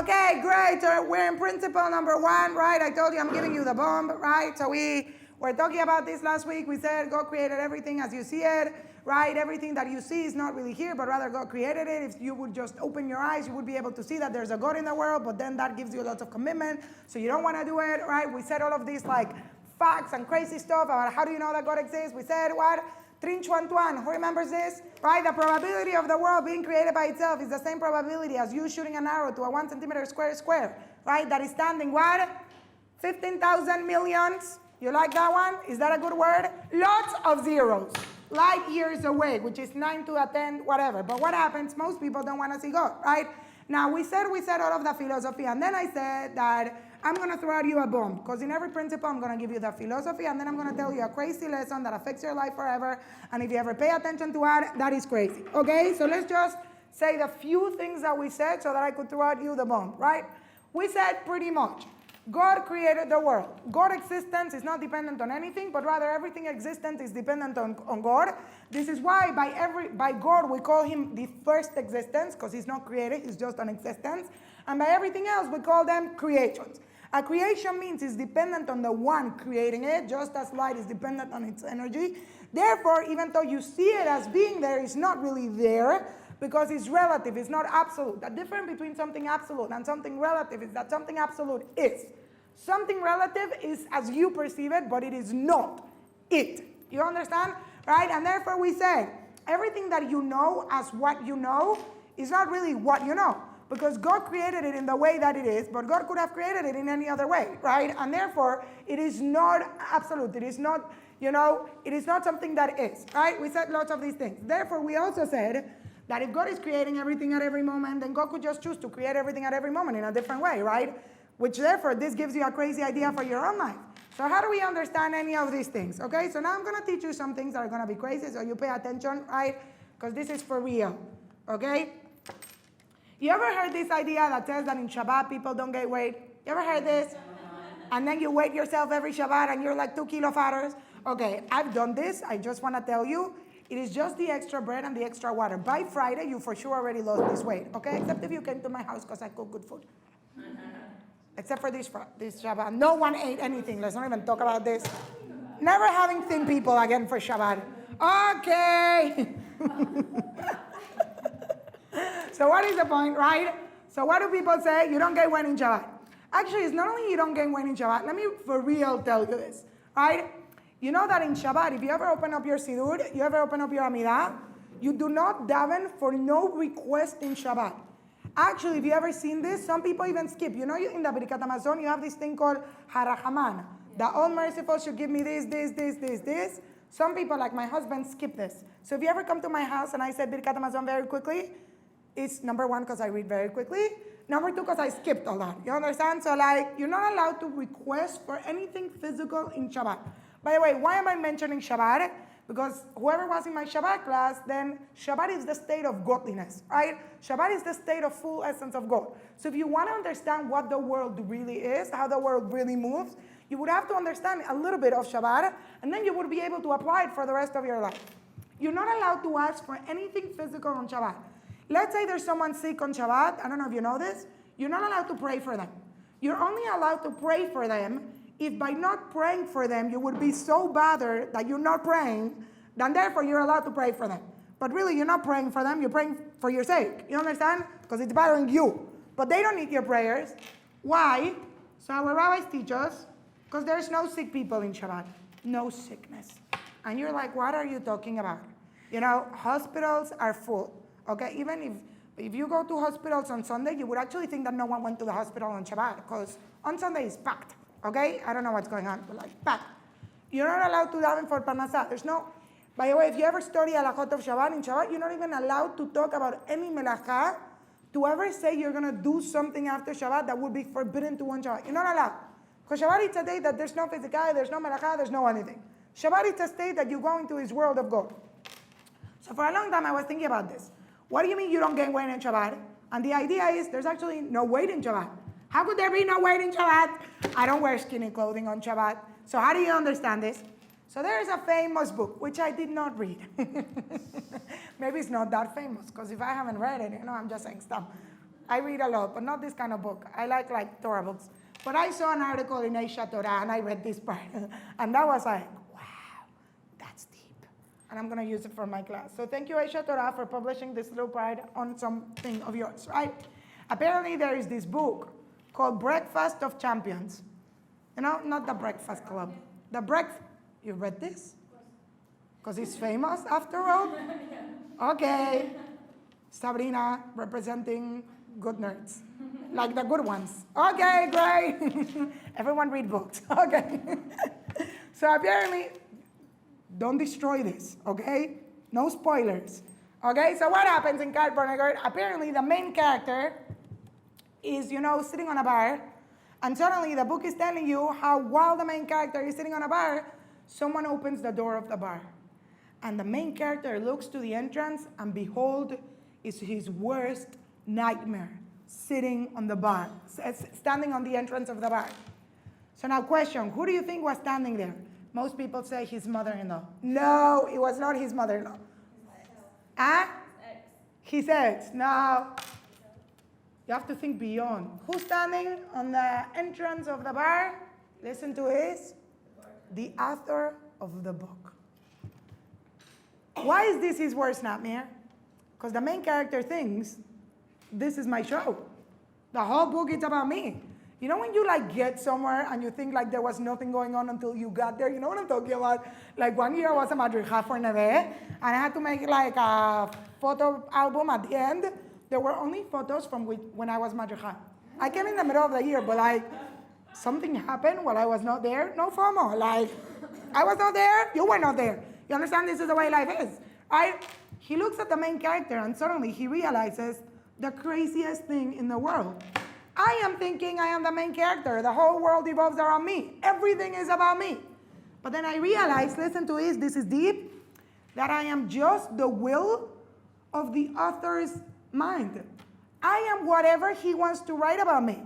Okay, great. So we're in principle number 1, right? I told you I'm giving you the bomb, right? So we were talking about this last week. We said God created everything as you see it, right? Everything that you see is not really here, but rather God created it. If you would just open your eyes, you would be able to see that there's a God in the world, but then that gives you lots of commitment, so you don't want to do it, right? We said all of these like facts and crazy stuff about how do you know that God exists. We said what? Trinchuantuan, who remembers this? Right? The probability of the world being created by itself is the same probability as you shooting an arrow to a 1 centimeter square, right? That is standing what? 15,000 millions. You like that one? Is that a good word? Lots of zeros. Light years away, which is 9 to a 10, whatever. But what happens? Most people don't want to see God, right? Now, we said all of the philosophy, and then I said that I'm going to throw at you a bomb, because in every principle, I'm going to give you the philosophy, and then I'm going to tell you a crazy lesson that affects your life forever, and if you ever pay attention to it, that is crazy, okay? So let's just say the few things that we said so that I could throw at you the bomb, right? We said pretty much, God created the world. God's existence is not dependent on anything, but rather everything existent is dependent on God. This is why by God we call him the first existence, because he's not created, he's just an existence. And by everything else we call them creations. A creation means it's dependent on the one creating it, just as light is dependent on its energy. Therefore, even though you see it as being there, it's not really there, because it's relative, it's not absolute. The difference between something absolute and something relative is that something absolute is. Something relative is as you perceive it, but it is not it. You understand? Right? And therefore we say, everything that you know as what you know is not really what you know. Because God created it in the way that it is, but God could have created it in any other way, right? And therefore, it is not absolute. It is not, it is not something that is, right? We said lots of these things. Therefore, we also said that if God is creating everything at every moment, then God could just choose to create everything at every moment in a different way, right? Which therefore, this gives you a crazy idea for your own life. So how do we understand any of these things? Okay, so now I'm going to teach you some things that are going to be crazy, so you pay attention, right? Because this is for real, okay? You ever heard this idea that says that in Shabbat people don't gain weight? You ever heard this? And then you weigh yourself every Shabbat and you're like 2 kilo fatter? Okay, I've done this. I just want to tell you, it is just the extra bread and the extra water. By Friday, you for sure already lost this weight, okay? Except if you came to my house because I cook good food. Except for this Shabbat. No one ate anything. Let's not even talk about this. Never having thin people again for Shabbat. Okay. So what is the point, right? So what do people say? You don't gain weight in Shabbat. Actually, it's not only you don't gain weight in Shabbat. Let me for real tell you this, right? You know that in Shabbat, if you ever open up your Siddur, you ever open up your Amidah, you do not daven for no request in Shabbat. Actually, if you ever seen this, some people even skip. You know, in the Birkat Hamazon, you have this thing called Harachaman. The All Merciful should give me this. Some people, like my husband, skip this. So if you ever come to my house and I said Birkat Hamazon very quickly, it's number 1, because I read very quickly. Number 2, because I skipped a lot. You understand? So like, you're not allowed to request for anything physical in Shabbat. By the way, why am I mentioning Shabbat? Because whoever was in my Shabbat class, then Shabbat is the state of godliness, right? Shabbat is the state of full essence of God. So if you want to understand what the world really is, how the world really moves, you would have to understand a little bit of Shabbat, and then you would be able to apply it for the rest of your life. You're not allowed to ask for anything physical on Shabbat. Let's say there's someone sick on Shabbat. I don't know if you know this. You're not allowed to pray for them. You're only allowed to pray for them if by not praying for them, you would be so bothered that you're not praying, then therefore you're allowed to pray for them. But really, you're not praying for them. You're praying for your sake. You understand? Because it's bothering you. But they don't need your prayers. Why? So our rabbis teach us, because there's no sick people in Shabbat. No sickness. And you're like, what are you talking about? Hospitals are full. Okay, even if you go to hospitals on Sunday, you would actually think that no one went to the hospital on Shabbat, because on Sunday it's packed. Okay, I don't know what's going on, but like packed. You're not allowed to daven for parnasah. There's no. By the way, if you ever study halachot of Shabbat, in Shabbat, you're not even allowed to talk about any melacha, to ever say you're going to do something after Shabbat that would be forbidden to one Shabbat. You're not allowed. Because Shabbat is a day that there's no physicality, there's no melacha, there's no anything. Shabbat is a state that you go into this world of God. So for a long time I was thinking about this. What do you mean you don't gain weight in Shabbat? And the idea is there's actually no weight in Shabbat. How could there be no weight in Shabbat? I don't wear skinny clothing on Shabbat. So how do you understand this? So there is a famous book, which I did not read. Maybe it's not that famous, because if I haven't read it, I'm just saying stuff. I read a lot, but not this kind of book. I like Torah books. But I saw an article in Aisha Torah, and I read this part. And that was like, wow, that's deep. And I'm going to use it for my class. So thank you, Aisha Torah, for publishing this little part on something of yours, right? Apparently, there is this book called Breakfast of Champions. You know, not the Breakfast Club. The breakfast. You read this? Because it's famous, after all? Okay. Sabrina representing good nerds. Like the good ones. Okay, great. Everyone read books. Okay. So apparently, don't destroy this, okay? No spoilers. Okay, so what happens in Cat Barnegat? Apparently, the main character is, sitting on a bar, and suddenly the book is telling you how while the main character is sitting on a bar, someone opens the door of the bar. And the main character looks to the entrance, and behold, is his worst nightmare, sitting on the bar, standing on the entrance of the bar. So now question, who do you think was standing there? Most people say his mother-in-law. No, it was not his mother-in-law. His ex. No. You have to think beyond. Who's standing on the entrance of the bar? Listen to this. The author of the book. Why is this his worst nightmare? Because the main character thinks, this is my show. The whole book is about me. You know when you get somewhere and you think there was nothing going on until you got there? You know what I'm talking about? Like one year I was a madrija for Neve, and I had to make a photo album at the end. There were only photos from when I was madrija. I came in the middle of the year, but something happened while I was not there. No FOMO. I was not there, you were not there. You understand? This is the way life is. He looks at the main character and suddenly he realizes the craziest thing in the world. I am thinking I am the main character. The whole world revolves around me. Everything is about me. But then I realize, listen to this is deep, that I am just the will of the author's mind. I am whatever he wants to write about me.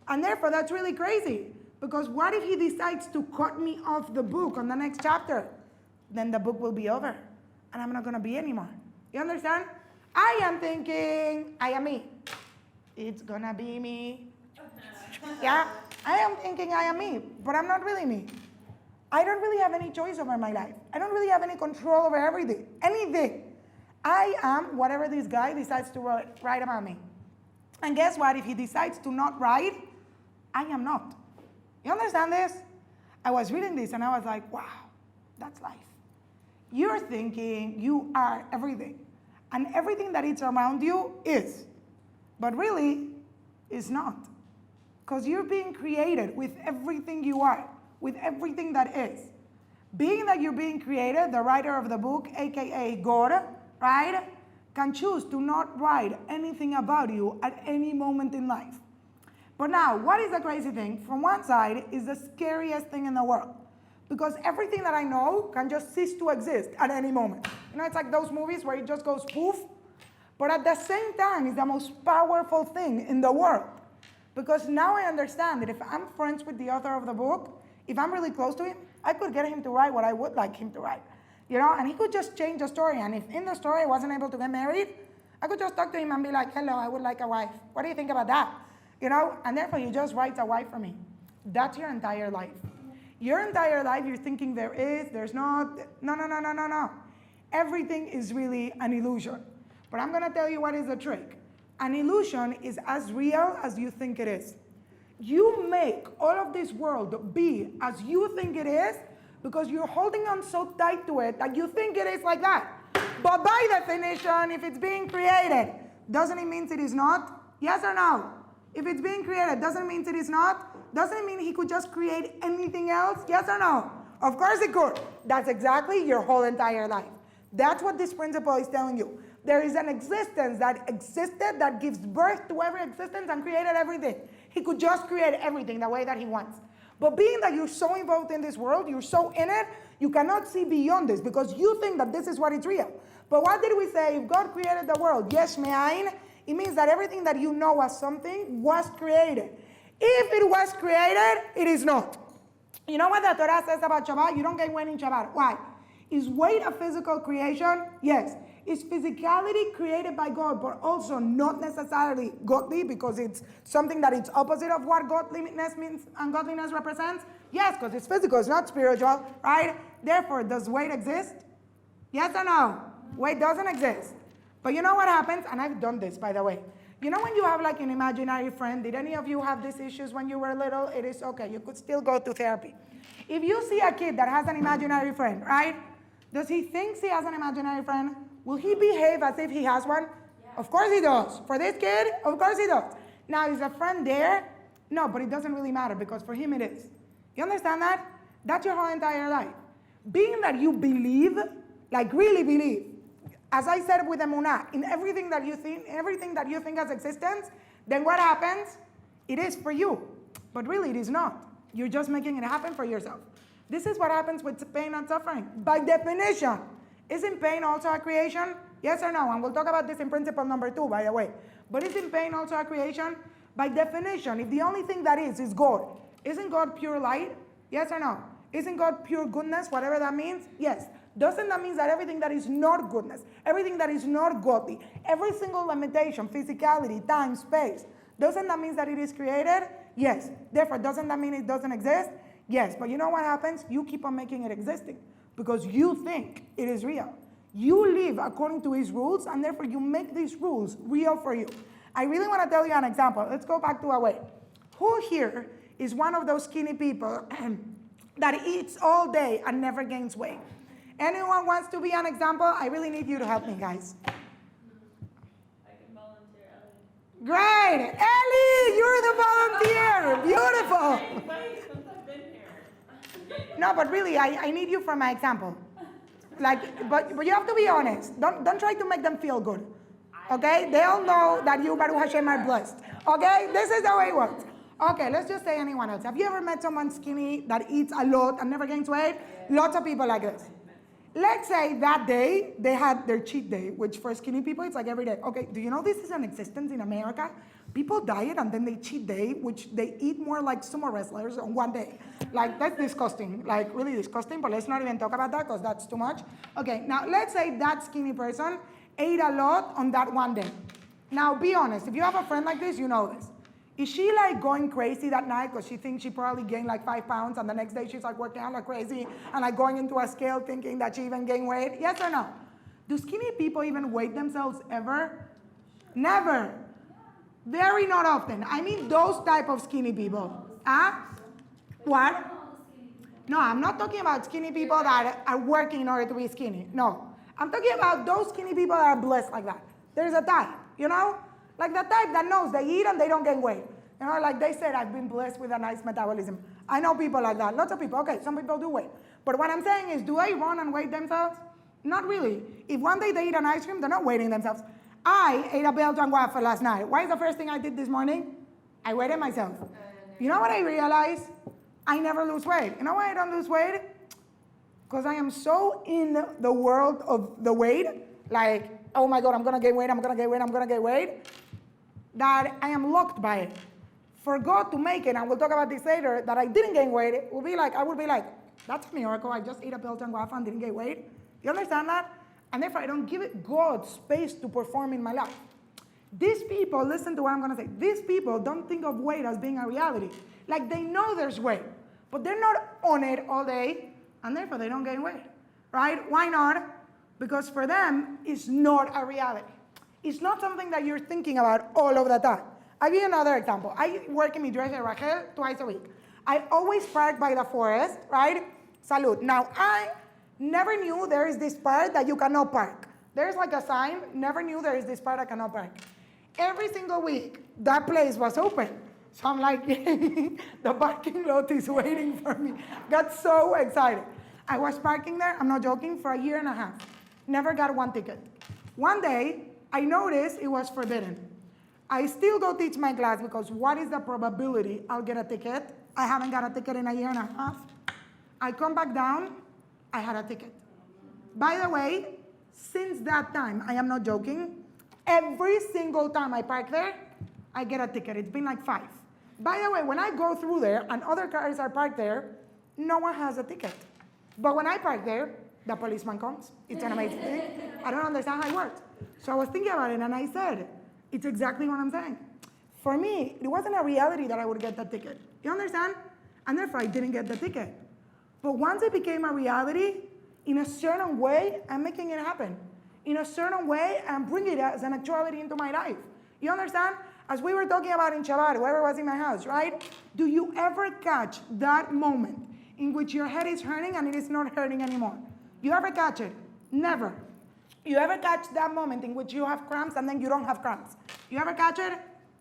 And therefore, that's really crazy. Because what if he decides to cut me off the book on the next chapter? Then the book will be over. And I'm not going to be anymore. You understand? I am thinking, I am me. It's going to be me. Yeah, I am thinking I am me. But I'm not really me. I don't really have any choice over my life. I don't really have any control over everything. Anything. I am whatever this guy decides to write about me. And guess what? If he decides to not write, I am not. You understand this? I was reading this and I was like, wow, that's life. You're thinking you are everything. And everything that is around you is. But really, it's not. Because you're being created with everything you are, with everything that is. Being that you're being created, the writer of the book, aka God, right, can choose to not write anything about you at any moment in life. But now, what is the crazy thing? From one side, is the scariest thing in the world. Because everything that I know can just cease to exist at any moment. You know, it's like those movies where it just goes poof. But at the same time, it's the most powerful thing in the world. Because now I understand that if I'm friends with the author of the book, if I'm really close to him, I could get him to write what I would like him to write. You know, and he could just change the story. And if in the story I wasn't able to get married, I could just talk to him and be like, hello, I would like a wife. What do you think about that? You know, and therefore you just write a wife for me. That's your entire life. Your entire life, you're thinking there's not. No. Everything is really an illusion. But I'm going to tell you what is the trick. An illusion is as real as you think it is. You make all of this world be as you think it is because you're holding on so tight to it that you think it is like that. But by definition, if it's being created, doesn't it mean it is not? Yes or no? If it's being created, doesn't it mean it is not? Doesn't it mean he could just create anything else? Yes or no? Of course it could. That's exactly your whole entire life. That's what this principle is telling you. There is an existence that existed that gives birth to every existence and created everything. He could just create everything the way that he wants. But being that you're so involved in this world, you're so in it, you cannot see beyond this because you think that this is what is real. But what did we say? If God created the world, yesh me'ayin, it means that everything that you know as something was created. If it was created, it is not. You know what the Torah says about Shabbat? You don't get wine in Shabbat. Why? Is weight a physical creation? Yes. Is physicality created by God, but also not necessarily godly because it's something that it's opposite of what godliness means and godliness represents? Yes, because it's physical, it's not spiritual, right? Therefore, does weight exist? Yes or no? Weight doesn't exist. But you know what happens? And I've done this, by the way. You know when you have like an imaginary friend, did any of you have these issues when you were little? It is okay, you could still go to therapy. If you see a kid that has an imaginary friend, right? Does he think he has an imaginary friend? Will he behave as if he has one? Yeah. Of course he does. For this kid, of course he does. Now, is a friend there? No, but it doesn't really matter because for him it is. You understand that? That's your whole entire life. Being that you believe, like really believe, as I said with Emunah, in everything that you think has existence, then what happens? It is for you. But really it is not. You're just making it happen for yourself. This is what happens with pain and suffering. By definition, isn't pain also a creation? Yes or no? And we'll talk about this in principle number 2, by the way. But isn't pain also a creation? By definition, if the only thing that is God, isn't God pure light? Yes or no? Isn't God pure goodness, whatever that means? Yes. Doesn't that mean that everything that is not goodness, everything that is not godly, every single limitation, physicality, time, space, doesn't that mean that it is created? Yes. Therefore, doesn't that mean it doesn't exist? Yes. But you know what happens? You keep on making it existing because you think it is real. You live according to his rules, and therefore you make these rules real for you. I really want to tell you an example. Let's go back to a way. Who here is one of those skinny people that eats all day and never gains weight? Anyone wants to be an example? I really need you to help me, guys. I can volunteer, Ellie. Great! Ellie, you're the volunteer! Beautiful! Wait, since I've been here. No, but really, I need you for my example. Like, but you have to be honest. Don't try to make them feel good. Okay? They all know that you, Baruch Hashem, are blessed. Okay? This is the way it works. Okay, let's just say anyone else. Have you ever met someone skinny that eats a lot and never gains weight? Lots of people like this. Let's say that day, they had their cheat day, which for skinny people, it's like every day. Okay, do you know this is an existence in America? People diet and then they cheat day, which they eat more like sumo wrestlers on one day. Like, that's disgusting, like really disgusting, but let's not even talk about that because that's too much. Okay, now let's say that skinny person ate a lot on that one day. Now be honest, if you have a friend like this, you know this. Is she like going crazy that night because she thinks she probably gained like 5 pounds and the next day she's like working out like crazy and like going into a scale thinking that she even gained weight? Yes or no? Do skinny people even weigh themselves ever? Never. Very not often. I mean those type of skinny people. Huh? What? No, I'm not talking about skinny people that are working in order to be skinny. No. I'm talking about those skinny people that are blessed like that. There's a type, you know? Like the type that knows they eat and they don't gain weight. You know, like they said, I've been blessed with a nice metabolism. I know people like that. Lots of people. Okay, some people do weight. But what I'm saying is, do they run and weigh themselves? Not really. If one day they eat an ice cream, they're not weighing themselves. I ate a Belgian waffle last night. Why is the first thing I did this morning? I weighed myself. You know what I realized? I never lose weight. You know why I don't lose weight? Because I am so in the world of the weight, like, oh my God, I'm going to gain weight, I'm going to gain weight, I'm going to gain weight, that I am locked by it. For God to make it, and we'll talk about this later, that I didn't gain weight, it would be like, I would be like, that's a miracle, I just ate a Belgian waffle and didn't gain weight. You understand that? And therefore, I don't give it God space to perform in my life. These people, listen to what I'm going to say, these people don't think of weight as being a reality. Like they know there's weight, but they're not on it all day, and therefore they don't gain weight, right? Why not? Because for them, it's not a reality. It's not something that you're thinking about all of the time. I'll give you another example. I work in my dress at Raquel twice a week. I always park by the forest, right? Salud. Now, I never knew there is this part that you cannot park. There's like a sign, never knew there is this part I cannot park. Every single week, that place was open. So I'm like, the parking lot is waiting for me. Got so excited. I was parking there, I'm not joking, for a year and a half. Never got one ticket. One day, I noticed it was forbidden. I still go teach my class because what is the probability I'll get a ticket? I haven't got a ticket in a year and a half. I come back down, I had a ticket. By the way, since that time, I am not joking, every single time I park there, I get a ticket. It's been like 5. By the way, when I go through there and other cars are parked there, no one has a ticket. But when I park there, the policeman comes. It's an amazing thing. I don't understand how it works. So I was thinking about it, and I said, it's exactly what I'm saying. For me, it wasn't a reality that I would get that ticket. You understand? And therefore, I didn't get the ticket. But once it became a reality, in a certain way, I'm making it happen. In a certain way, I'm bringing it as an actuality into my life. You understand? As we were talking about in Shabbat, whoever was in my house, right? Do you ever catch that moment in which your head is hurting and it is not hurting anymore? You ever catch it? Never. You ever catch that moment in which you have cramps and then you don't have cramps? You ever catch it?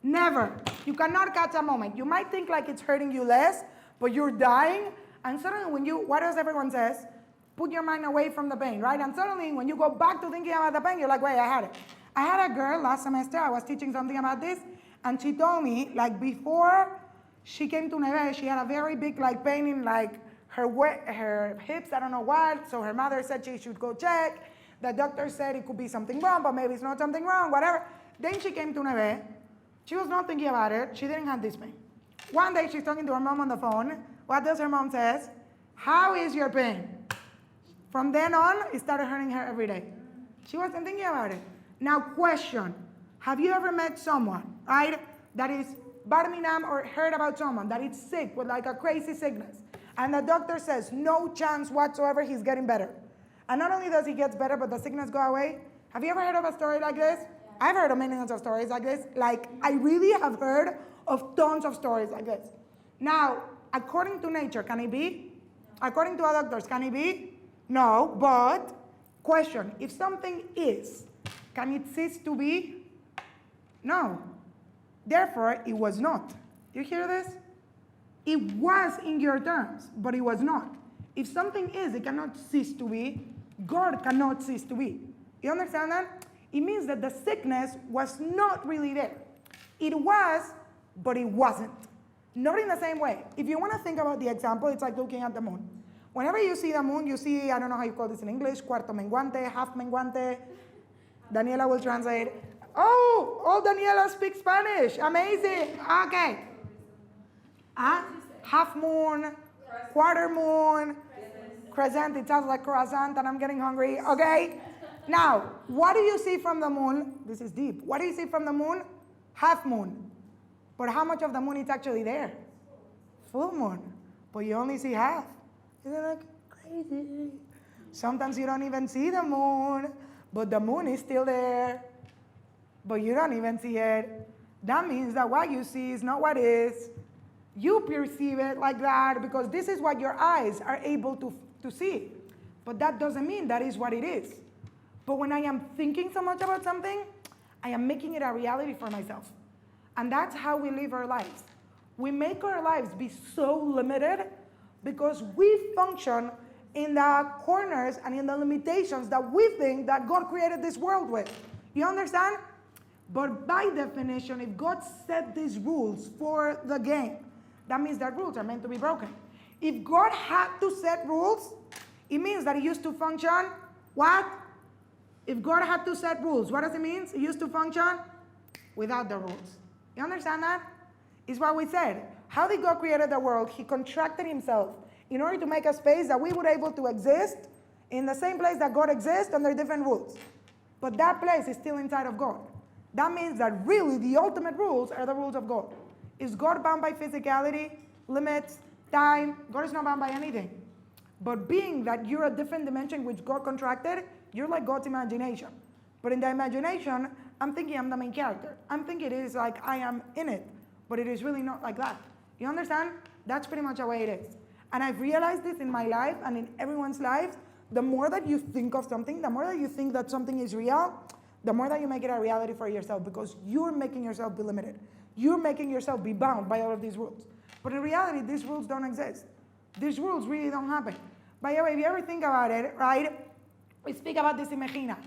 Never. You cannot catch that moment. You might think like it's hurting you less, but you're dying, and suddenly when you, what does everyone says? Put your mind away from the pain, right? And suddenly when you go back to thinking about the pain, you're like, wait, I had it. I had a girl last semester, I was teaching something about this, and she told me, like before she came to Neve, she had a very big like pain in like her hips, I don't know what, so her mother said she should go check. The doctor said it could be something wrong, but maybe it's not something wrong, whatever. Then she came to Neve. She was not thinking about it. She didn't have this pain. One day she's talking to her mom on the phone. What does her mom says? How is your pain? From then on, it started hurting her every day. She wasn't thinking about it. Now question, have you ever met someone, right, that is bar minam or heard about someone that is sick with like a crazy sickness, and the doctor says no chance whatsoever he's getting better? And not only does he get better, but the sickness go away. Have you ever heard of a story like this? Yeah. I've heard of millions of stories like this. Like, I really have heard of tons of stories like this. Now, according to nature, can it be? No. According to our doctors, can it be? No, but question, if something is, can it cease to be? No. Therefore, it was not. Do you hear this? It was in your terms, but it was not. If something is, it cannot cease to be. God cannot cease to be. You understand that? It means that the sickness was not really there. It was, but it wasn't. Not in the same way. If you want to think about the example, it's like looking at the moon. Whenever you see the moon, you see, I don't know how you call this in English, cuarto menguante, half menguante. Daniela will translate. Oh, Daniela speaks Spanish. Amazing. Okay. Half moon, quarter moon, crescent. It sounds like croissant and I'm getting hungry. Okay. Now, what do you see from the moon? This is deep. What do you see from the moon? Half moon. But how much of the moon is actually there? Full moon. But you only see half. Isn't that crazy? Sometimes you don't even see the moon, but the moon is still there. But you don't even see it. That means that what you see is not what is. You perceive it like that because this is what your eyes are able to see. But that doesn't mean that is what it is. But when I am thinking so much about something, I am making it a reality for myself. And that's how we live our lives. We make our lives be so limited because we function in the corners and in the limitations that we think that God created this world with. You understand? But by definition, if God set these rules for the game, that means that rules are meant to be broken. If God had to set rules, it means that He used to function, what? If God had to set rules, what does it mean? He used to function without the rules. You understand that? It's what we said. How did God create the world? He contracted Himself in order to make a space that we would able to exist in the same place that God exists under different rules. But that place is still inside of God. That means that really the ultimate rules are the rules of God. Is God bound by physicality, limits, time? God is not bound by anything. But being that you're a different dimension which God contracted, you're like God's imagination. But in the imagination, I'm thinking I'm the main character. I'm thinking it is like I am in it. But it is really not like that. You understand? That's pretty much the way it is. And I've realized this in my life and in everyone's lives. The more that you think of something, the more that you think that something is real, the more that you make it a reality for yourself because you're making yourself be limited. You're making yourself be bound by all of these rules. But in reality, these rules don't exist. These rules really don't happen. By the way, if you ever think about it, right? We speak about this in Mejina.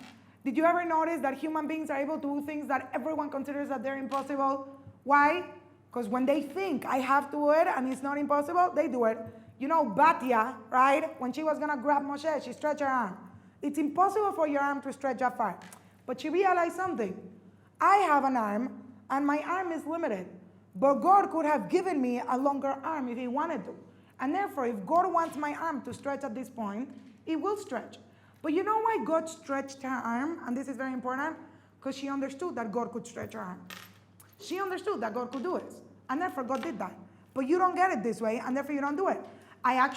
Did you ever notice that human beings are able to do things that everyone considers that they're impossible? Why? Because when they think I have to do it and it's not impossible, they do it. You know, Batia, right? When she was going to grab Moshe, she stretched her arm. It's impossible for your arm to stretch that far. But she realized something. I have an arm, and my arm is limited. But God could have given me a longer arm if He wanted to. And therefore, if God wants my arm to stretch at this point, it will stretch. But you know why God stretched her arm? And this is very important, because she understood that God could stretch her arm. She understood that God could do it, and therefore God did that. But you don't get it this way, and therefore you don't do it. I have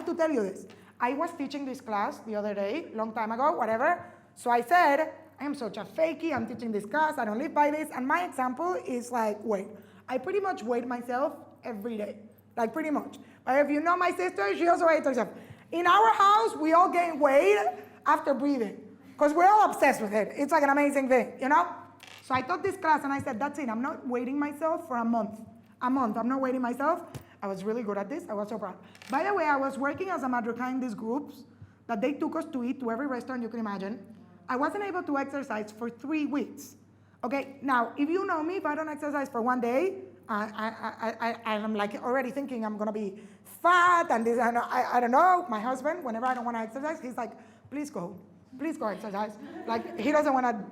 to tell you this. I was teaching this class the other day, long time ago, whatever. So I said, I am such a fakey, I'm teaching this class, I don't live by this. And my example is like weight. I pretty much weigh myself every day, like pretty much. But if you know my sister, she also weighs herself. In our house, we all gain weight after breathing, because we're all obsessed with it. It's like an amazing thing, you know? So I taught this class and I said, that's it, I'm not weighing myself for a month. I'm not weighing myself. I was really good at this, I was so proud. By the way, I was working as a madrika in these groups that they took us to eat to every restaurant you can imagine. I wasn't able to exercise for 3 weeks. Okay, now, if you know me, if I don't exercise for 1 day, I'm like already thinking I'm gonna be fat and this, I don't know. My husband, whenever I don't wanna exercise, he's like, please go exercise. Like, he doesn't wanna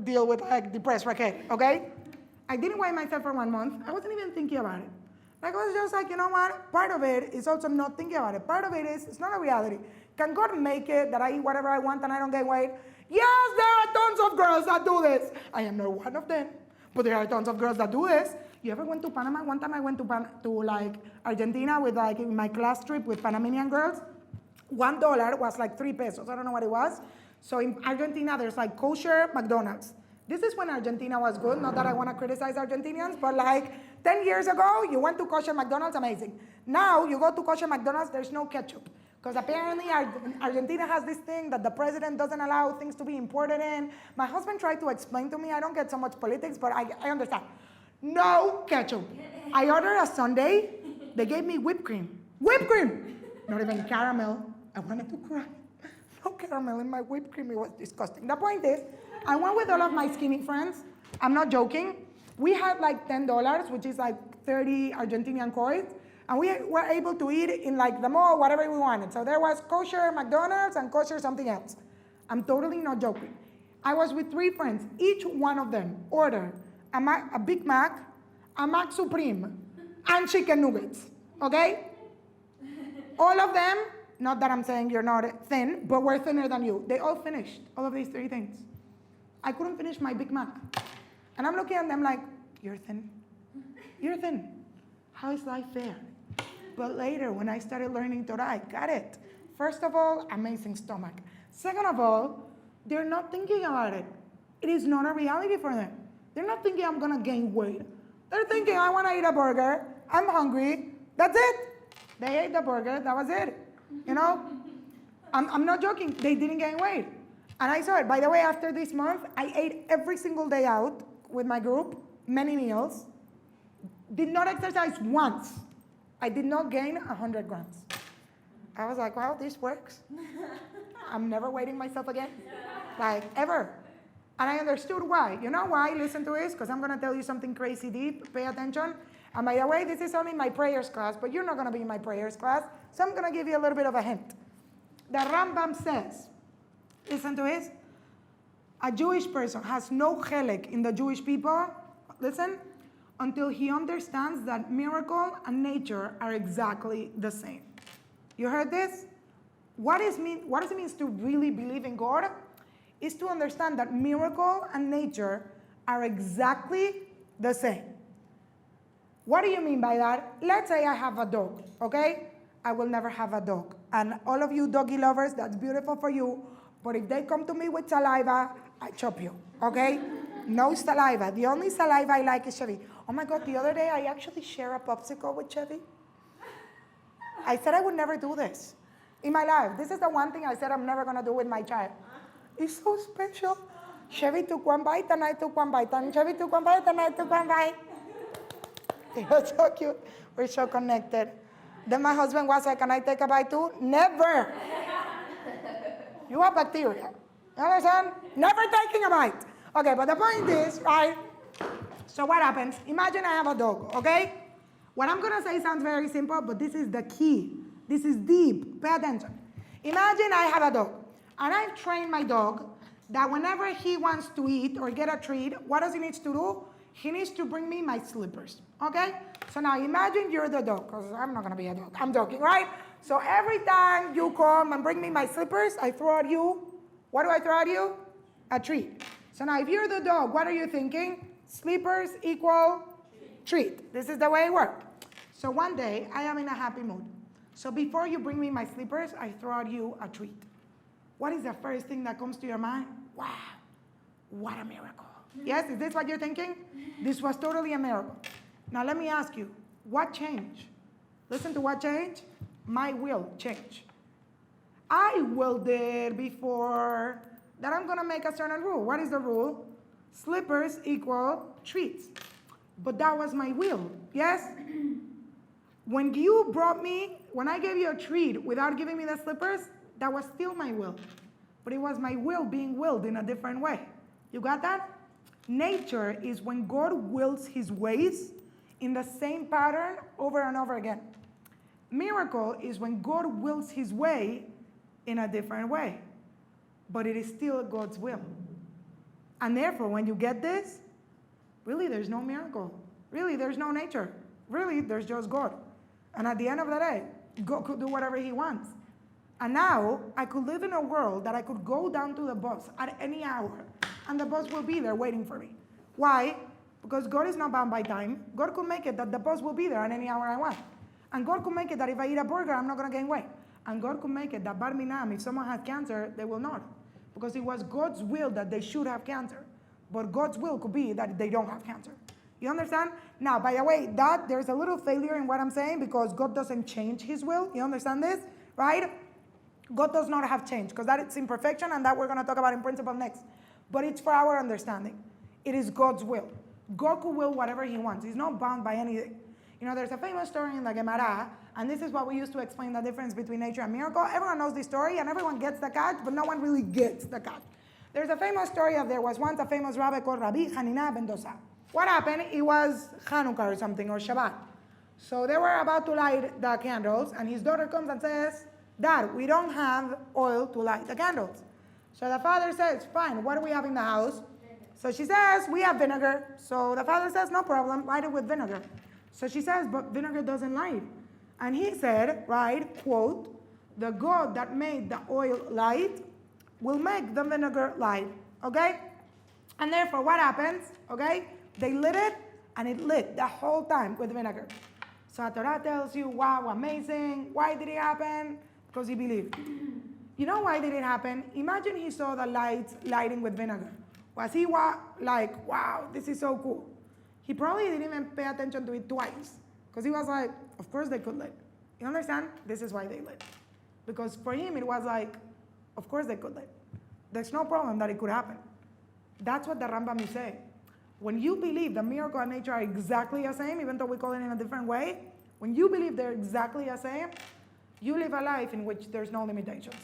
deal with like depressed Raquel, okay? I didn't weigh myself for 1 month. I wasn't even thinking about it. Like, I was just like, you know what? Part of it is also not thinking about it. Part of it is, it's not a reality. Can God make it that I eat whatever I want and I don't gain weight? Yes, there are tons of girls that do this. I am not one of them, but there are tons of girls that do this. You ever went to Panama? One time I went to like Argentina with like in my class trip with Panamanian girls. $1 was like 3 pesos. I don't know what it was. So in Argentina, there's like kosher McDonald's. This is when Argentina was good. Not that I want to criticize Argentinians, but like 10 years ago, you went to kosher McDonald's, amazing. Now you go to kosher McDonald's, there's no ketchup. Because apparently Argentina has this thing that the president doesn't allow things to be imported in. My husband tried to explain to me, I don't get so much politics, but I understand. No ketchup. I ordered a sundae, they gave me whipped cream. Whipped cream! Not even caramel. I wanted to cry. No caramel in my whipped cream, it was disgusting. The point is, I went with all of my skinny friends. I'm not joking. We had like $10, which is like 30 Argentinian coins. And we were able to eat in like the mall, whatever we wanted. So there was kosher McDonald's and kosher something else. I'm totally not joking. I was with 3 friends. Each one of them ordered a Big Mac, a Mac Supreme, and chicken nuggets, okay? All of them, not that I'm saying you're not thin, but we're thinner than you. They all finished all of these 3 things. I couldn't finish my Big Mac. And I'm looking at them like, you're thin. You're thin. How is life fair? But later, when I started learning Torah, I got it. First of all, amazing stomach. Second of all, they're not thinking about it. It is not a reality for them. They're not thinking I'm gonna gain weight. They're thinking I wanna eat a burger, I'm hungry, that's it. They ate the burger, that was it. You know? I'm not joking, they didn't gain weight. And I saw it. By the way, after this month, I ate every single day out with my group, many meals. Did not exercise once. I did not gain 100 grams. I was like, wow, this works. I'm never weighing myself again, like ever. And I understood why. You know why? Listen to this, because I'm going to tell you something crazy deep. Pay attention. And by the way, this is only my prayers class, but you're not going to be in my prayers class, so I'm going to give you a little bit of a hint. The Rambam says, listen to this, a Jewish person has no chelek in the Jewish people, listen, until he understands that miracle and nature are exactly the same. You heard this? What does it mean to really believe in God? Is to understand that miracle and nature are exactly the same. What do you mean by that? Let's say I have a dog, okay? I will never have a dog. And all of you doggy lovers, that's beautiful for you. But if they come to me with saliva, I chop you, okay? No saliva. The only saliva I like is Chevy. Oh my God, the other day I actually shared a popsicle with Chevy. I said I would never do this in my life. This is the one thing I said I'm never gonna do with my child. It's so special. Chevy took 1 bite and I took 1 bite. And Chevy took 1 bite and I took 1 bite. It was so cute. We're so connected. Then my husband was like, can I take a bite too? Never. You have bacteria. You understand? Never taking a bite. Okay, but the point is, right? So what happens? Imagine I have a dog, okay? What I'm gonna say sounds very simple, but this is the key. This is deep. Pay attention. Imagine I have a dog, and I've trained my dog that whenever he wants to eat or get a treat, what does he need to do? He needs to bring me my slippers, okay? So now imagine you're the dog, because I'm not gonna be a dog. I'm joking, right? So every time you come and bring me my slippers, I throw at you What do I throw at you? A treat. So now if you're the dog, what are you thinking? Slippers equal treat. This is the way it works. So one day, I am in a happy mood. So before you bring me my slippers, I throw at you a treat. What is the first thing that comes to your mind? Wow, what a miracle. Yes, is this what you're thinking? This was totally a miracle. Now let me ask you, what changed? Listen to what changed. My will changed. I willed it before that I'm going to make a certain rule. What is the rule? Slippers equal treats. But that was my will, yes? When I gave you a treat without giving me the slippers, that was still my will. But it was my will being willed in a different way. You got that? Nature is when God wills his ways in the same pattern over and over again. Miracle is when God wills his way in a different way. But it is still God's will. And therefore, when you get this, really there's no miracle. Really there's no nature. Really there's just God. And at the end of the day, God could do whatever he wants. And now I could live in a world that I could go down to the bus at any hour and the bus will be there waiting for me. Why? Because God is not bound by time. God could make it that the bus will be there at any hour I want. And God could make it that if I eat a burger, I'm not going to gain weight. And God could make it that bar minam, if someone has cancer, they will not. Because it was God's will that they should have cancer. But God's will could be that they don't have cancer. You understand? Now, by the way, there's a little failure in what I'm saying because God doesn't change his will. You understand this? Right? God does not have change because that is imperfection and that we're going to talk about in principle next. But it's for our understanding. It is God's will. God could will whatever he wants. He's not bound by anything. You know, there's a famous story in the Gemara, and this is what we used to explain the difference between nature and miracle. Everyone knows this story, and everyone gets the catch, but no one really gets the catch. There's a famous story of there was once a famous rabbi called Rabbi Hanina ben Dosa. What happened? It was Hanukkah or something, or Shabbat. So they were about to light the candles, and his daughter comes and says, Dad, we don't have oil to light the candles. So the father says, fine, what do we have in the house? So she says, we have vinegar. So the father says, no problem, light it with vinegar. So she says, but vinegar doesn't light. And he said, right, quote, the God that made the oil light will make the vinegar light, okay? And therefore, what happens, okay? They lit it, and it lit the whole time with vinegar. So Torah tells you, wow, amazing. Why did it happen? Because he believed. You know why did it happen? Imagine he saw the lights lighting with vinegar. Was he like, wow, this is so cool? He probably didn't even pay attention to it twice. Because he was like, of course they could lit. You understand? This is why they lit. Because for him it was like, of course they could lit. There's no problem that it could happen. That's what the Rambam is saying. When you believe the miracle and nature are exactly the same, even though we call it in a different way, when you believe they're exactly the same, you live a life in which there's no limitations.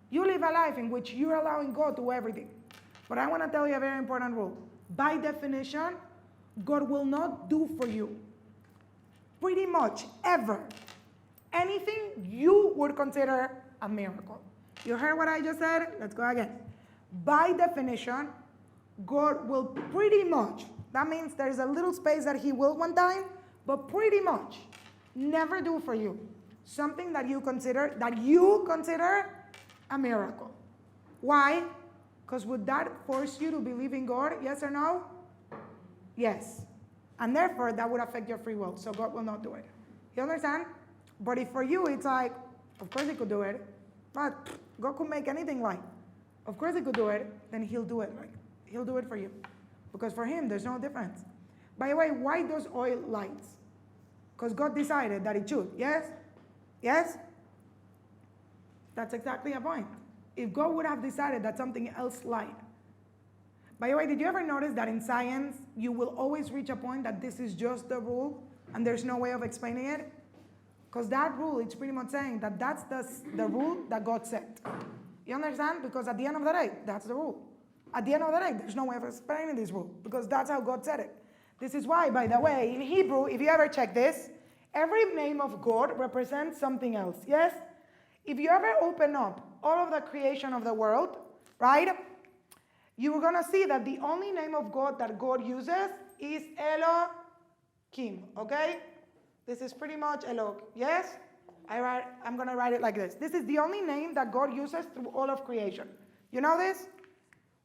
You live a life in which you're allowing God to do everything. But I want to tell you a very important rule. By definition, God will not do for you pretty much ever anything you would consider a miracle. You heard what I just said? Let's go again. By definition, God will pretty much, that means there's a little space that he will one time, but pretty much never do for you something that you consider a miracle. Why? Because would that force you to believe in God? Yes or no? Yes. And therefore, that would affect your free will. So God will not do it. You understand? But if for you, it's like, of course he could do it. But God could make anything right. Of course he could do it. Then he'll do it right. He'll do it for you. Because for him, there's no difference. By the way, why does oil light? Because God decided that it should. Yes? Yes? That's exactly the point. If God would have decided that something else light. By the way, did you ever notice that in science, you will always reach a point that this is just the rule and there's no way of explaining it? Because that rule, it's pretty much saying that that's the rule that God set. You understand? Because at the end of the day, that's the rule. At the end of the day, there's no way of explaining this rule because that's how God said it. This is why, by the way, in Hebrew, if you ever check this, every name of God represents something else. Yes? If you ever open up all of the creation of the world, right? You're going to see that the only name of God that God uses is Elohim, okay? This is pretty much Elohim, yes? I'm going to write it like this. This is the only name that God uses through all of creation. You know this?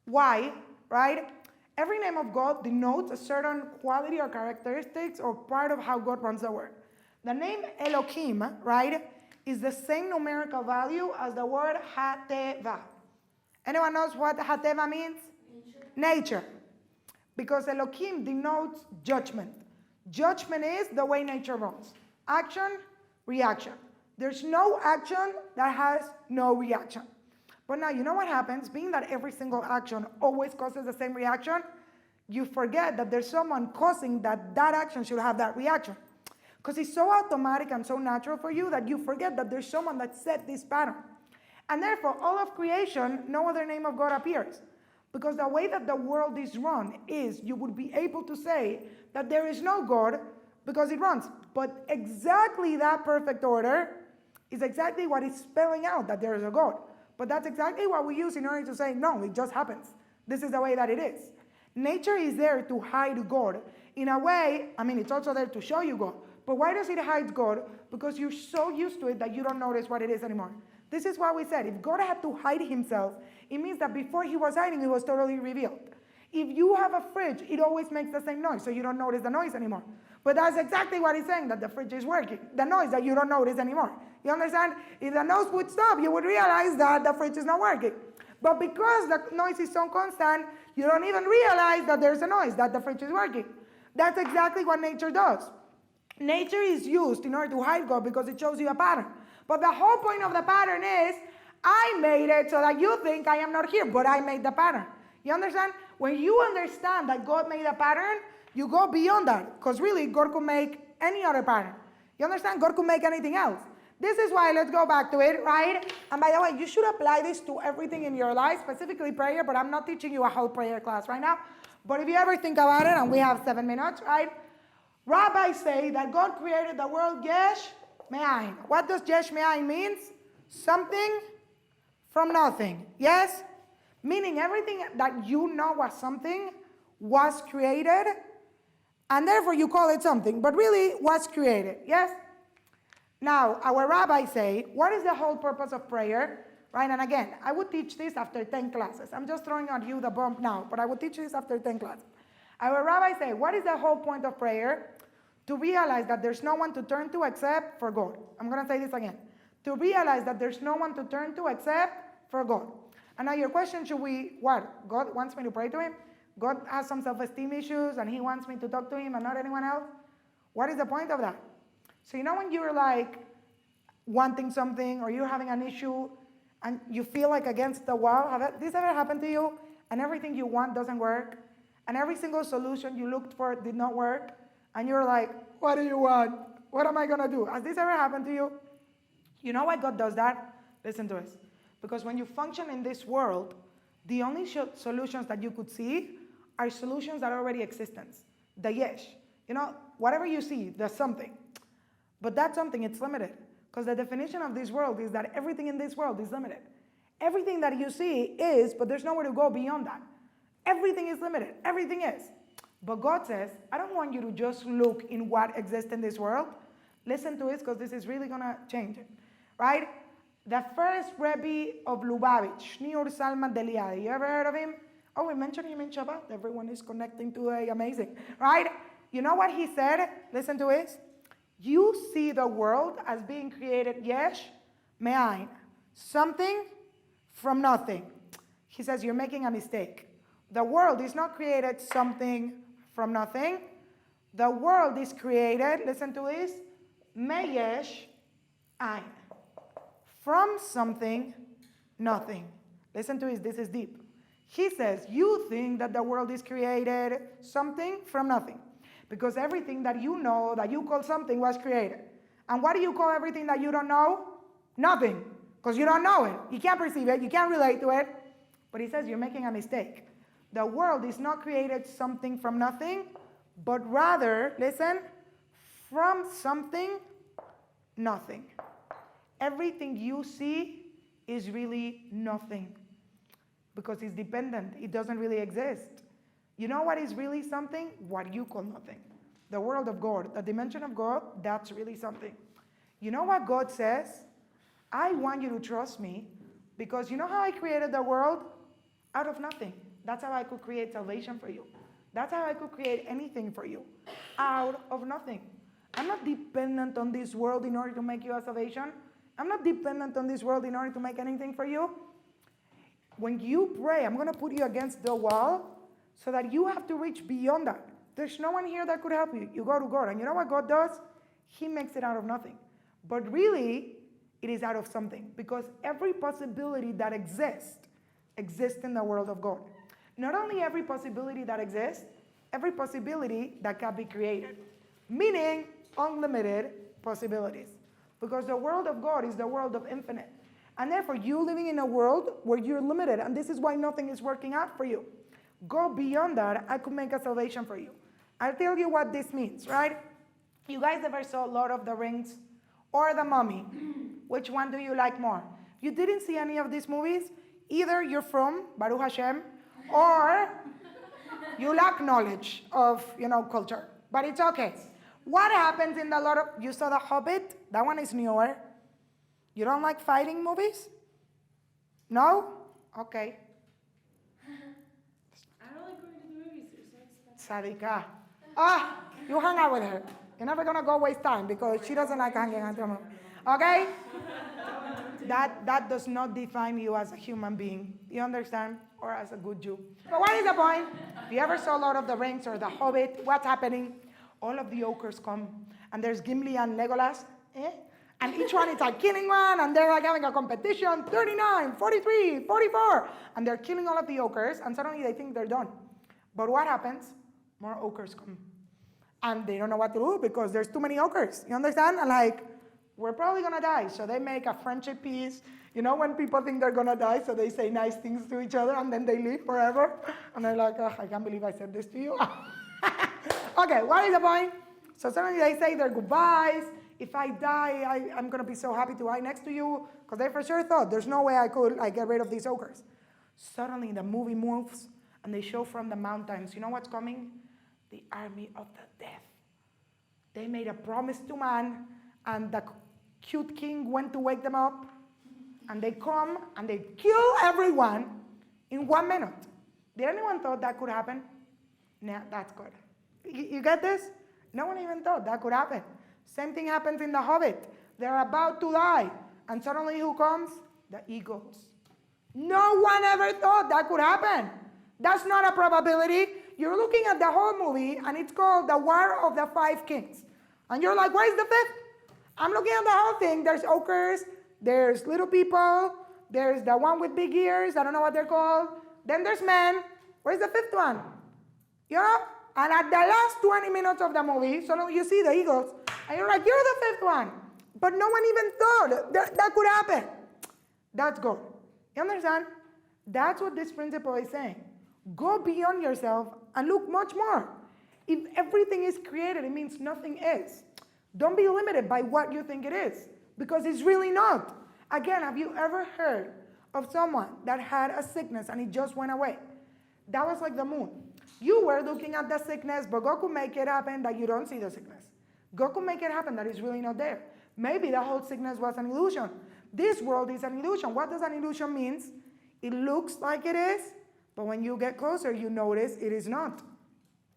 Why, right? Every name of God denotes a certain quality or characteristics or part of how God runs the world. The name Elohim, right, is the same numerical value as the word Hateva. Anyone knows what Hateva means? Nature. Because Elohim denotes judgment. Judgment is the way nature runs. Action, reaction. There's no action that has no reaction. But now, you know what happens? Being that every single action always causes the same reaction, you forget that there's someone causing that action should have that reaction. Because it's so automatic and so natural for you that you forget that there's someone that set this pattern. And therefore, all of creation, no other name of God appears. Because the way that the world is run is you would be able to say that there is no God because it runs. But exactly that perfect order is exactly what is spelling out that there is a God. But that's exactly what we use in order to say, no, it just happens. This is the way that it is. Nature is there to hide God. In a way, it's also there to show you God. But why does it hide God? Because you're so used to it that you don't notice what it is anymore. This is why we said, if God had to hide himself, it means that before he was hiding, it was totally revealed. If you have a fridge, it always makes the same noise, so you don't notice the noise anymore. But that's exactly what he's saying, that the fridge is working. The noise that you don't notice anymore. You understand? If the noise would stop, you would realize that the fridge is not working. But because the noise is so constant, you don't even realize that there's a noise, that the fridge is working. That's exactly what nature does. Nature is used in order to hide God because it shows you a pattern. But the whole point of the pattern is, I made it so that you think I am not here, but I made the pattern. You understand? When you understand that God made a pattern, you go beyond that. Because really, God could make any other pattern. You understand? God could make anything else. This is why, let's go back to it, right? And by the way, you should apply this to everything in your life, specifically prayer, but I'm not teaching you a whole prayer class right now. But if you ever think about it, and we have 7 minutes, right? Rabbis say that God created the world yesh me'ayin. What does yesh me'ayin means? Something from nothing. Yes? Meaning everything that you know was something was created, and therefore you call it something, but really was created. Yes? Now, our rabbis say, what is the whole purpose of prayer? Right? And again, I would teach this after 10 classes. I'm just throwing at you the bomb now, but I would teach this after 10 classes. Our rabbis say, what is the whole point of prayer? To realize that there's no one to turn to except for God. I'm going to say this again. To realize that there's no one to turn to except for God. And now your question should be, what? God wants me to pray to him? God has some self-esteem issues and he wants me to talk to him and not anyone else? What is the point of that? So you know when you're like wanting something or you're having an issue and you feel like against the wall? Have this ever happened to you? And everything you want doesn't work? And every single solution you looked for did not work? And you're like, what do you want? What am I going to do? Has this ever happened to you? You know why God does that? Listen to this. Because when you function in this world, the only solutions that you could see are solutions that already exist. The yesh. You know, whatever you see, there's something. But that something, it's limited. Because the definition of this world is that everything in this world is limited. Everything that you see is, but there's nowhere to go beyond that. Everything is limited. Everything is. But God says, I don't want you to just look in what exists in this world. Listen to this because this is really going to change it. Right? The first Rebbe of Lubavitch, Shniur Salman Deliadi. You ever heard of him? Oh, we mentioned him in Shabbat. Everyone is connecting today. Amazing. Right? You know what he said? Listen to this. You see the world as being created, yesh, me'ayin. Something from nothing. He says, you're making a mistake. The world is not created something from nothing. The world is created, listen to this, meyesh ayin. From something, nothing. Listen to this is deep. He says, you think that the world is created something from nothing. Because everything that you know, that you call something, was created. And what do you call everything that you don't know? Nothing. Because you don't know it. You can't perceive it. You can't relate to it. But he says, you're making a mistake. The world is not created something from nothing, but rather, listen, from something, nothing. Everything you see is really nothing. Because it's dependent. It doesn't really exist. You know what is really something? What you call nothing. The world of God, the dimension of God, that's really something. You know what God says? I want you to trust me because you know how I created the world? Out of nothing. That's how I could create salvation for you. That's how I could create anything for you. Out of nothing. I'm not dependent on this world in order to make you a salvation. I'm not dependent on this world in order to make anything for you. When you pray, I'm going to put you against the wall so that you have to reach beyond that. There's no one here that could help you. You go to God. And you know what God does? He makes it out of nothing. But really, it is out of something. Because every possibility that exists in the world of God. Not only every possibility that exists, every possibility that can be created. Meaning, unlimited possibilities. Because the world of God is the world of infinite. And therefore, you living in a world where you're limited, and this is why nothing is working out for you. Go beyond that, I could make a salvation for you. I'll tell you what this means, right? You guys ever saw Lord of the Rings or The Mummy? Which one do you like more? You didn't see any of these movies? Either you're from Baruch Hashem, or you lack knowledge of, culture. But it's okay. What happens in the Lord of... You saw The Hobbit? That one is newer. You don't like fighting movies? No? Okay. I don't like going to the movies. They're so expensive. Sadika. You hang out with her. You're never going to go waste time because she doesn't like hanging out with her. Okay? That does not define you as a human being. You understand? Or as a good Jew. But what is the point? If you ever saw Lord of the Rings or The Hobbit, what's happening? All of the ogres come. And there's Gimli and Legolas. And each one is like killing one, and they're like having a competition, 39, 43, 44. And they're killing all of the ogres, and suddenly they think they're done. But what happens? More ogres come. And they don't know what to do because there's too many ogres. You understand? And like, we're probably gonna die. So they make a friendship peace. You know when people think they're gonna die, so they say nice things to each other, and then they live forever. And they're like, I can't believe I said this to you. Okay, what is the point? So suddenly they say their goodbyes. If I die, I'm going to be so happy to die next to you. Because they for sure thought, there's no way I could get rid of these ogres. Suddenly the movie moves, and they show from the mountains. You know what's coming? The army of the death. They made a promise to man, and the cute king went to wake them up. And they come, and they kill everyone in 1 minute. Did anyone thought that could happen? Nah, that's good. You get this? No one even thought that could happen. Same thing happens in The Hobbit. They're about to die. And suddenly who comes? The eagles. No one ever thought that could happen. That's not a probability. You're looking at the whole movie, and it's called The War of the Five Kings. And you're like, where's the fifth? I'm looking at the whole thing. There's ogres. There's little people. There's the one with big ears. I don't know what they're called. Then there's men. Where's the fifth one? You know? And at the last 20 minutes of the movie, suddenly you see the eagles. And you're like, you're the fifth one. But no one even thought that could happen. That's good. You understand? That's what this principle is saying. Go beyond yourself and look much more. If everything is created, it means nothing is. Don't be limited by what you think it is, because it's really not. Again, have you ever heard of someone that had a sickness and it just went away? That was like the moon. You were looking at the sickness, but God could make it happen that you don't see the sickness. God could make it happen that it's really not there. Maybe the whole sickness was an illusion. This world is an illusion. What does an illusion mean? It looks like it is, but when you get closer, you notice it is not.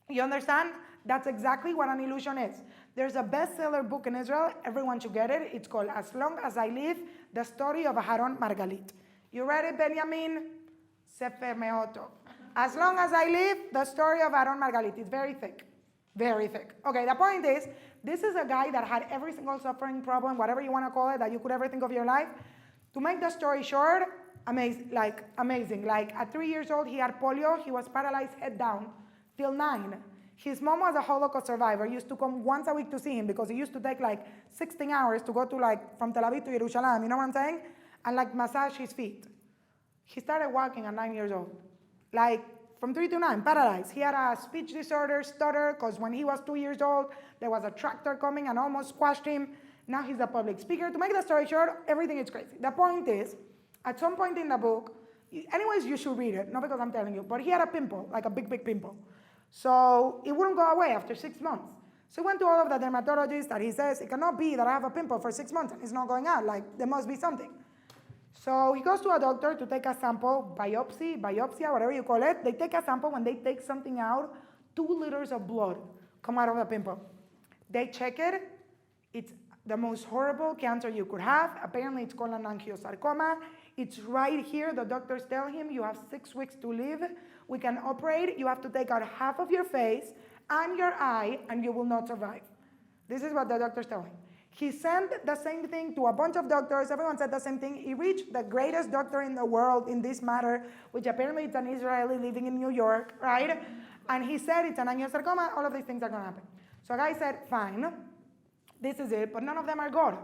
You understand? That's exactly what an illusion is. There's a bestseller book in Israel. Everyone should get it. It's called As Long As I Live, The Story of Aharon Margalit. You read it, Benjamin? Sefer Meoto. As Long As I Live, The Story of Aharon Margalit. It's very thick. Very thick. Okay, the point is, this is a guy that had every single suffering problem, whatever you want to call it, that you could ever think of your life. To make the story short, amazing. Like at 3 years old, he had polio. He was paralyzed head down till 9. His mom was a Holocaust survivor. Used to come once a week to see him because he used to take 16 hours to go to from Tel Aviv to Jerusalem. You know what I'm saying? And massage his feet. He started walking at 9 years old. From 3 to 9, paralyzed. He had a speech disorder, stutter, because when he was 2 years old, there was a tractor coming and almost squashed him. Now he's a public speaker. To make the story short, everything is crazy. The point is, at some point in the book, anyways, you should read it, not because I'm telling you, but he had a pimple, like a big, big pimple. So it wouldn't go away after 6 months. So he went to all of the dermatologists, and he says, it cannot be that I have a pimple for 6 months and it's not going out. There must be something. So he goes to a doctor to take a sample, biopsia, whatever you call it. They take a sample. When they take something out, 2 liters of blood come out of the pimple. They check it. It's the most horrible cancer you could have. Apparently, it's called an angiosarcoma. It's right here. The doctors tell him, you have 6 weeks to live. We can operate. You have to take out half of your face and your eye, and you will not survive. This is what the doctors tell him. He sent the same thing to a bunch of doctors. Everyone said the same thing. He reached the greatest doctor in the world in this matter, which apparently is an Israeli living in New York, right? And he said it's an angiosarcoma. All of these things are going to happen. So a guy said, fine, this is it, but none of them are God.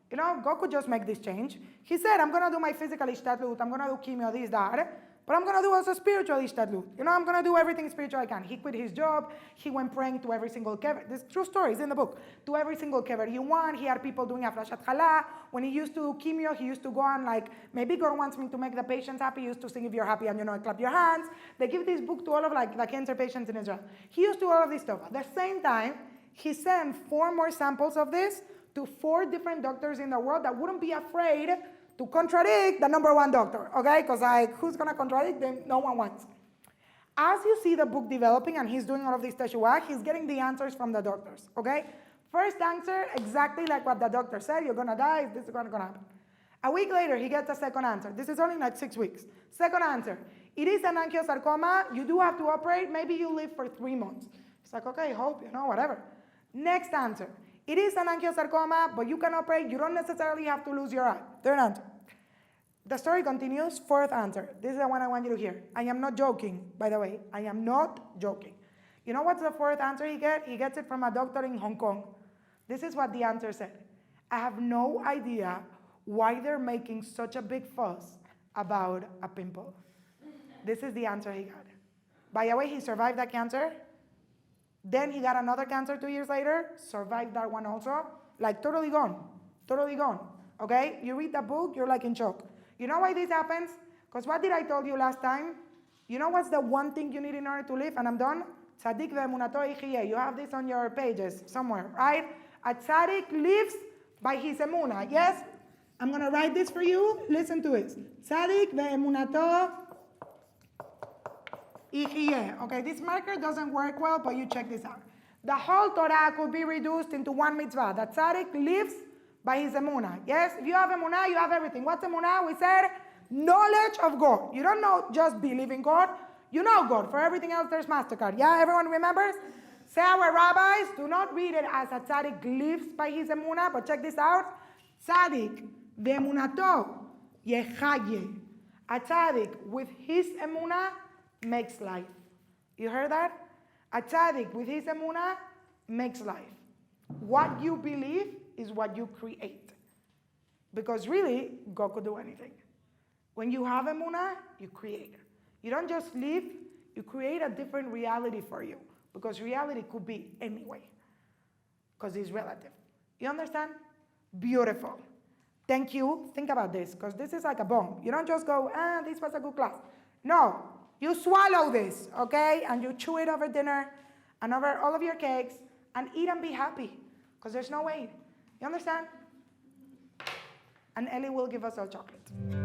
You know, God could just make this change. He said, I'm going to do my physical ishtadlut. I'm going to do chemo, this, that. But I'm going to do also spiritual ishtadlut. You know, I'm going to do everything spiritual I can. He quit his job. He went praying to every single kever. This true story is in the book. To every single kever he won. He had people doing aflashat chala. When he used to do chemo, he used to go on like, maybe God wants me to make the patients happy. He used to sing if you're happy and, you know, clap your hands. They give this book to all of like the cancer patients in Israel. He used to do all of this stuff. At the same time, he sent 4 more samples of this to 4 different doctors in the world that wouldn't be afraid to contradict the number 1 doctor, okay? Because like, who's going to contradict them? No one wants. As you see the book developing and he's doing all of this teshuvah, he's getting the answers from the doctors, okay? First answer, exactly like what the doctor said, you're going to die, this is going to happen. A week later, he gets a second answer. This is only like 6 weeks. Second answer, it is an angiosarcoma, you do have to operate, maybe you live for 3 months. It's like, okay, hope, you know, whatever. Next answer, it is an angiosarcoma, but you can operate. You don't necessarily have to lose your eye. Third answer. The story continues. Fourth answer. This is the one I want you to hear. I am not joking, by the way. I am not joking. You know what's the 4th answer he gets? He gets it from a doctor in Hong Kong. This is what the answer said. I have no idea why they're making such a big fuss about a pimple. This is the answer he got. By the way, he survived that cancer. Then he got another cancer 2 years later, survived that one also, like totally gone, okay? You read the book, you're like in shock. You know why this happens? Because what did I tell you last time? You know what's the one thing you need in order to live? And I'm done. Tzadik ve'emunato yichiyeh. You have this on your pages somewhere, right? A tzaddik lives by his emunah, yes? I'm going to write this for you. Listen to it. Tzadik ve'emunato okay, this marker doesn't work well, but you check this out. The whole Torah could be reduced into one mitzvah. The tzaddik lives by his emunah. Yes, if you have emunah, you have everything. What's emunah? We said knowledge of God. You don't know just believe in God. You know God. For everything else, there's MasterCard. Yeah, everyone remembers? Say our rabbis do not read it as a tzaddik lives by his emunah, but check this out. Tzaddik ve'emunato yechaye. A tzaddik with his emunah makes life. You heard that? A tzaddik with his emunah makes life. What you believe is what you create. Because really, God could do anything. When you have emunah, you create. You don't just live, you create a different reality for you. Because reality could be anyway. Because it's relative. You understand? Beautiful. Thank you. Think about this, because this is like a bomb. You don't just go, this was a good class. No. You swallow this, okay? And you chew it over dinner and over all of your cakes and eat and be happy because there's no way. You understand? And Ellie will give us our chocolate.